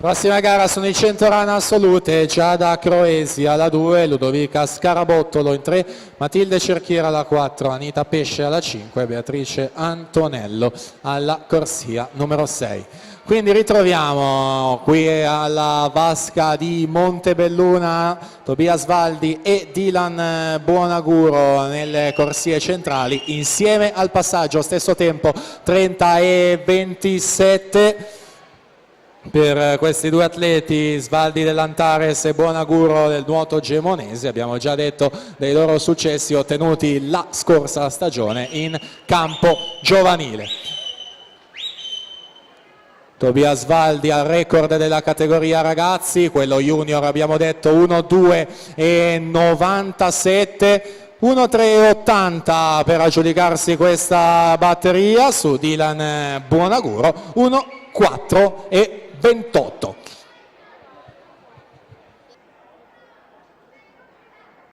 Prossima gara sono i 100 rane assolute, Giada Croesi alla 2, Ludovica Scarabottolo in 3, Matilde Cerchiera alla 4, Anita Pesce alla 5, Beatrice Antonello alla corsia numero 6. Quindi ritroviamo qui alla vasca di Montebelluna Tobias Valdi e Dylan Buonaguro nelle corsie centrali insieme al passaggio, stesso tempo 30 e 27 per questi due atleti, Svaldi dell'Antares e Buonaguro del nuoto gemonese. Abbiamo già detto dei loro successi ottenuti la scorsa stagione in campo giovanile. Tobias Valdi al record della categoria ragazzi, quello junior abbiamo detto 1,2 e 97, 1,380 per aggiudicarsi questa batteria su Dylan Buonaguro, 1,4 e 28.